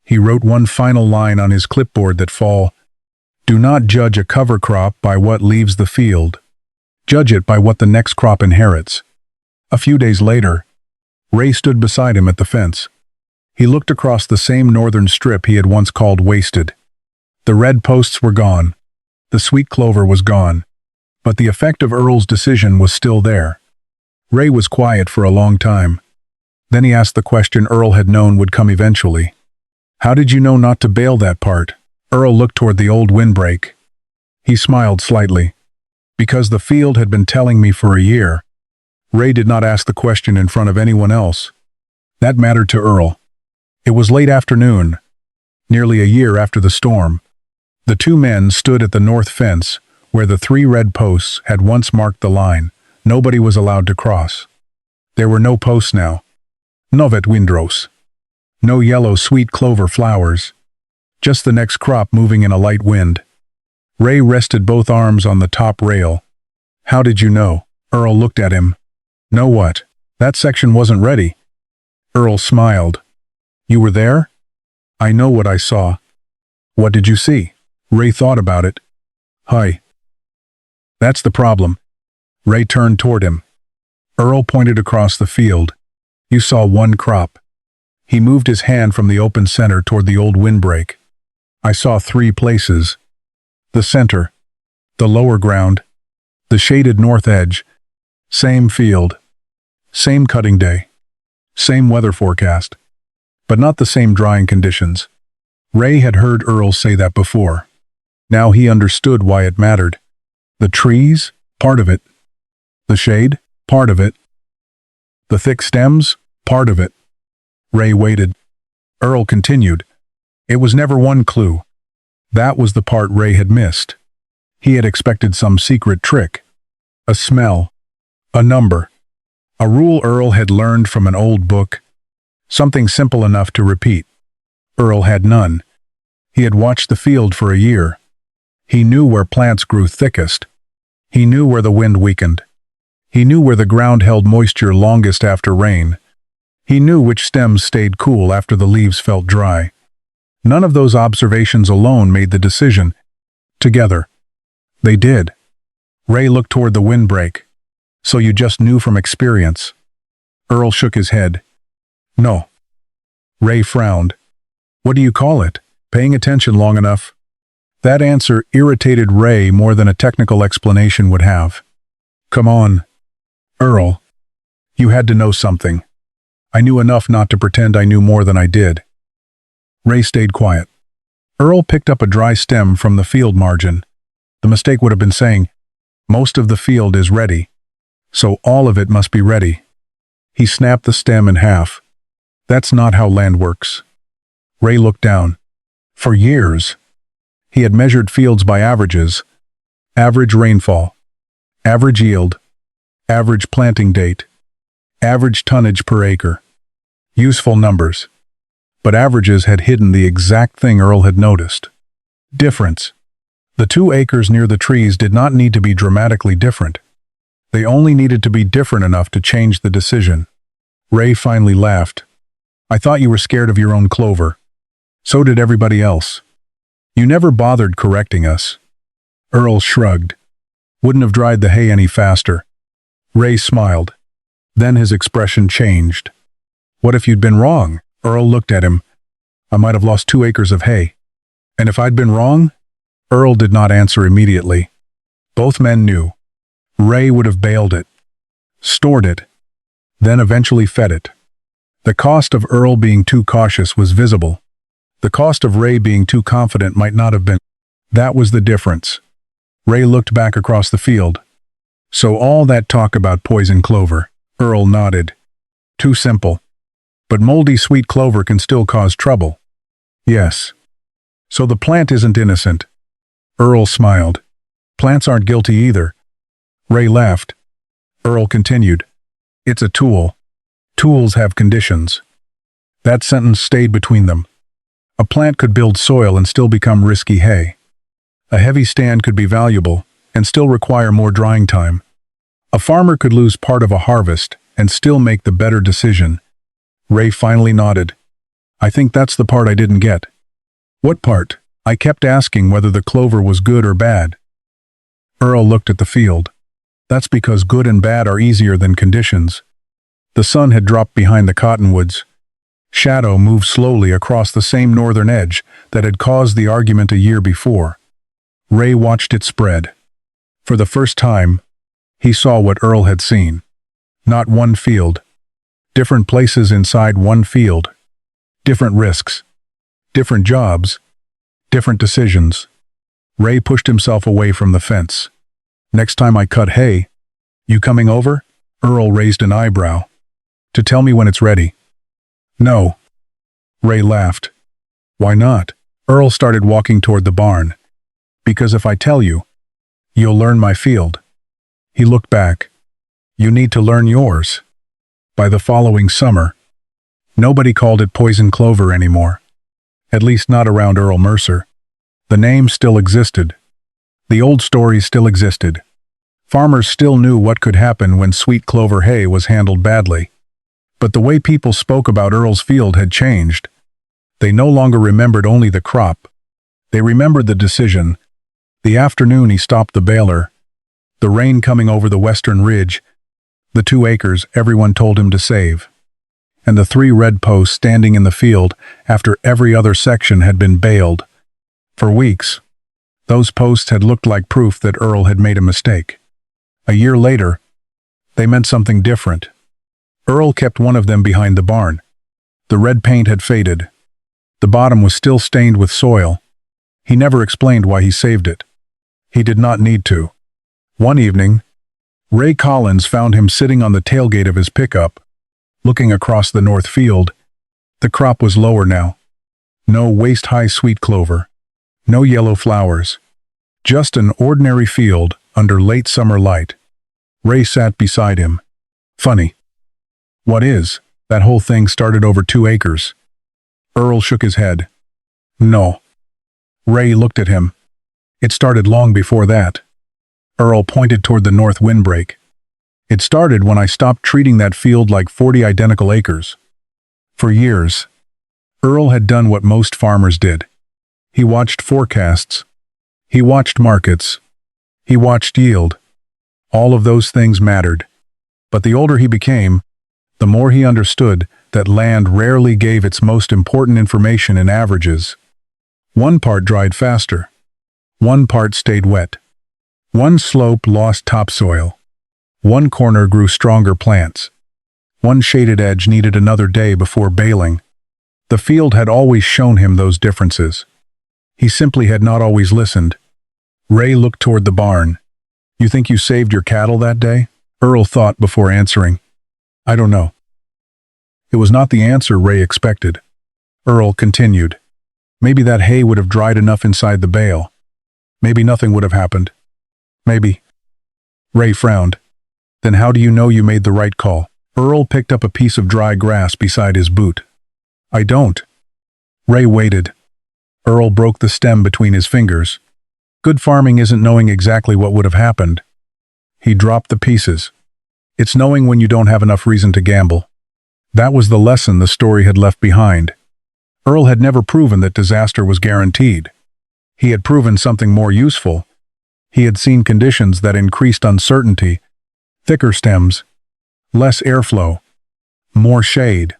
He wrote one final line on his clipboard that fall, "Do not judge a cover crop by what leaves the field. Judge it by what the next crop inherits." A few days later, Ray stood beside him at the fence. He looked across the same northern strip he had once called wasted. The red posts were gone. The sweet clover was gone. But the effect of Earl's decision was still there. Ray was quiet for a long time. Then he asked the question Earl had known would come eventually. "How did you know not to bale that part?" Earl looked toward the old windbreak. He smiled slightly. "Because the field had been telling me for a year." Ray did not ask the question in front of anyone else. That mattered to Earl. It was late afternoon, nearly a year after the storm. The 2 men stood at the north fence, where the 3 red posts had once marked the line. Nobody was allowed to cross. There were no posts now. No vet windrows. No yellow sweet clover flowers. Just the next crop moving in a light wind. Ray rested both arms on the top rail. "How did you know?" Earl looked at him. "Know what? That section wasn't ready." Earl smiled. "You were there?" "I know what I saw." "What did you see?" Ray thought about it. "Hi, That's the problem. Ray turned toward him. Earl pointed across the field. You saw one crop. He moved his hand from the open center toward the old windbreak. I saw 3 places. The center, the lower ground, the shaded north edge. Same field, same cutting day, same weather forecast, but not the same drying conditions. Ray had heard Earl say that before. Now he understood why it mattered. The trees, part of it. The shade, part of it. The thick stems, part of it. Ray waited. Earl continued. It was never one clue. That was the part Ray had missed. He had expected some secret trick. A smell. A number. A rule Earl had learned from an old book. Something simple enough to repeat. Earl had none. He had watched the field for a year. He knew where plants grew thickest. He knew where the wind weakened. He knew where the ground held moisture longest after rain. He knew which stems stayed cool after the leaves felt dry. None of those observations alone made the decision. Together, they did. Ray looked toward the windbreak. So you just knew from experience? Earl shook his head. No. Ray frowned. What do you call it? Paying attention long enough? That answer irritated Ray more than a technical explanation would have. Come on. Earl. You had to know something. I knew enough not to pretend I knew more than I did. Ray stayed quiet. Earl picked up a dry stem from the field margin. The mistake would have been saying, most of the field is ready, so all of it must be ready. He snapped the stem in half. That's not how land works. Ray looked down. For years, he had measured fields by averages. Average rainfall, average yield, average planting date, average tonnage per acre. Useful numbers. But averages had hidden the exact thing Earl had noticed. Difference. The 2 acres near the trees did not need to be dramatically different. They only needed to be different enough to change the decision. Ray finally laughed. I thought you were scared of your own Clover. So did everybody else. You never bothered correcting us. Earl shrugged. Wouldn't have dried the hay any faster. Ray smiled. Then his expression changed. What if you'd been wrong? Earl looked at him. I might have lost 2 acres of hay. And if I'd been wrong? Earl did not answer immediately. Both men knew. Ray would have baled it, stored it, then eventually fed it. The cost of Earl being too cautious was visible. The cost of Ray being too confident might not have been. That was the difference. Ray looked back across the field. So all that talk about poison clover. Earl nodded. Too simple. But moldy sweet clover can still cause trouble. Yes. So the plant isn't innocent. Earl smiled. Plants aren't guilty either. Ray laughed. Earl continued. It's a tool. Tools have conditions. That sentence stayed between them. A plant could build soil and still become risky hay. A heavy stand could be valuable and still require more drying time. A farmer could lose part of a harvest and still make the better decision. Ray finally nodded. I think that's the part I didn't get. What part? I kept asking whether the clover was good or bad. Earl looked at the field. That's because good and bad are easier than conditions. The sun had dropped behind the cottonwoods. Shadow moved slowly across the same northern edge that had caused the argument a year before. Ray watched it spread. For the first time, he saw what Earl had seen. Not one field. Different places inside one field. Different risks. Different jobs. Different decisions. Ray pushed himself away from the fence. Next time I cut hay, you coming over? Earl raised an eyebrow. To tell me when it's ready. No. Ray laughed. Why not? Earl started walking toward the barn. Because if I tell you, you'll learn my field. He looked back. You need to learn yours. By the following summer, nobody called it poison clover anymore. At least not around Earl Mercer. The name still existed. The old stories still existed. Farmers still knew what could happen when sweet clover hay was handled badly. But the way people spoke about Earl's field had changed. They no longer remembered only the crop. They remembered the decision, the afternoon he stopped the baler, the rain coming over the western ridge, the 2 acres everyone told him to save, and the 3 red posts standing in the field after every other section had been baled. For weeks, those posts had looked like proof that Earl had made a mistake. A year later, they meant something different. Earl kept one of them behind the barn. The red paint had faded. The bottom was still stained with soil. He never explained why he saved it. He did not need to. One evening, Ray Collins found him sitting on the tailgate of his pickup, looking across the north field. The crop was lower now. No waist-high sweet clover. No yellow flowers. Just an ordinary field under late summer light. Ray sat beside him. Funny. What is? That whole thing started over 2 acres. Earl shook his head. No. Ray looked at him. It started long before that. Earl pointed toward the north windbreak. It started when I stopped treating that field like 40 identical acres. For years, Earl had done what most farmers did. He watched forecasts. He watched markets. He watched yield. All of those things mattered. But the older he became, the more he understood that land rarely gave its most important information in averages. One part dried faster. One part stayed wet. One slope lost topsoil. One corner grew stronger plants. One shaded edge needed another day before baling. The field had always shown him those differences. He simply had not always listened. Ray looked toward the barn. You think you saved your cattle that day? Earl thought before answering. I don't know. It was not the answer Ray expected. Earl continued. Maybe that hay would have dried enough inside the bale. Maybe nothing would have happened. Maybe. Ray frowned. Then how do you know you made the right call? Earl picked up a piece of dry grass beside his boot. I don't. Ray waited. Earl broke the stem between his fingers. Good farming isn't knowing exactly what would have happened. He dropped the pieces. It's knowing when you don't have enough reason to gamble. That was the lesson the story had left behind. Earl had never proven that disaster was guaranteed. He had proven something more useful. He had seen conditions that increased uncertainty, thicker stems, less airflow, more shade,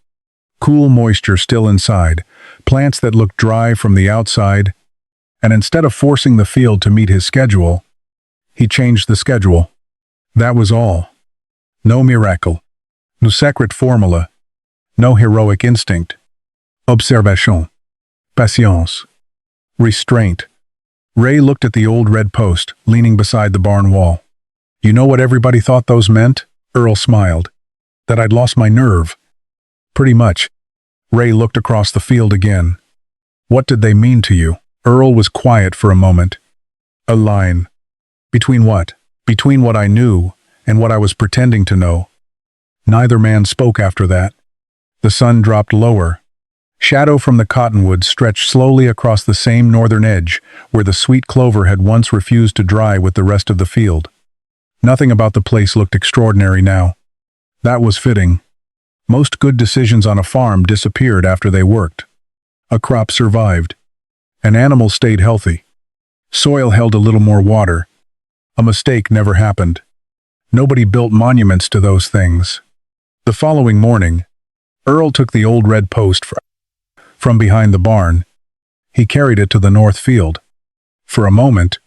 cool moisture still inside, plants that looked dry from the outside, and instead of forcing the field to meet his schedule, he changed the schedule. That was all. No miracle. No secret formula. No heroic instinct. Observation. Patience. Restraint. Ray looked at the old red post, leaning beside the barn wall. You know what everybody thought those meant? Earl smiled. That I'd lost my nerve. Pretty much. Ray looked across the field again. What did they mean to you? Earl was quiet for a moment. A line. Between what? Between what I knew and what I was pretending to know. Neither man spoke after that. The sun dropped lower. Shadow from the cottonwoods stretched slowly across the same northern edge where the sweet clover had once refused to dry with the rest of the field. Nothing about the place looked extraordinary now. That was fitting. Most good decisions on a farm disappeared after they worked. A crop survived. An animal stayed healthy. Soil held a little more water. A mistake never happened. Nobody built monuments to those things. The following morning, Earl took the old red post from behind the barn. He carried it to the north field. For a moment,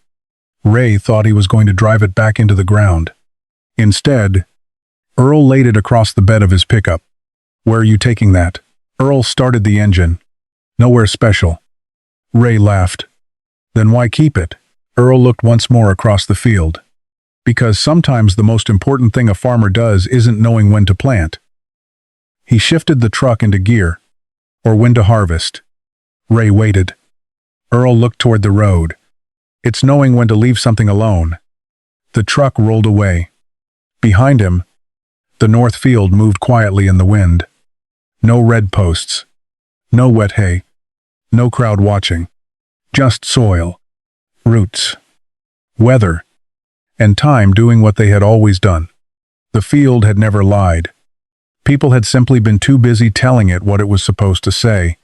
Ray thought he was going to drive it back into the ground. Instead, Earl laid it across the bed of his pickup. Where are you taking that? Earl started the engine. Nowhere special. Ray laughed. Then why keep it? Earl looked once more across the field. Because sometimes the most important thing a farmer does isn't knowing when to plant. He shifted the truck into gear, or when to harvest. Ray waited. Earl looked toward the road. It's knowing when to leave something alone. The truck rolled away. Behind him, the north field moved quietly in the wind. No red posts. No wet hay. No crowd watching. Just soil, roots, weather, and time doing what they had always done. The field had never lied. People had simply been too busy telling it what it was supposed to say.